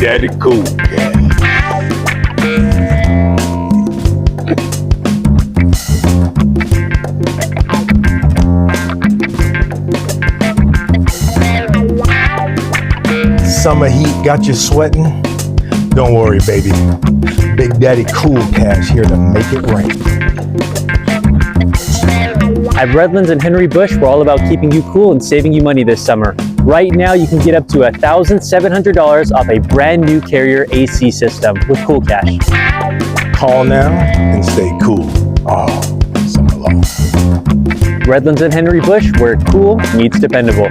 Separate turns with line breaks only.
Daddy Cool Cash. Summer heat got you sweating? Don't worry, baby. Big Daddy Cool Cash here to make it rain.
At Redlands and Henry Bush, we're all about keeping you cool and saving you money this summer. Right now, you can get up to $1,700 off a brand new Carrier AC system with Cool Cash.
Call now and stay cool all summer long.
Redlands and Henry Bush, where cool meets dependable.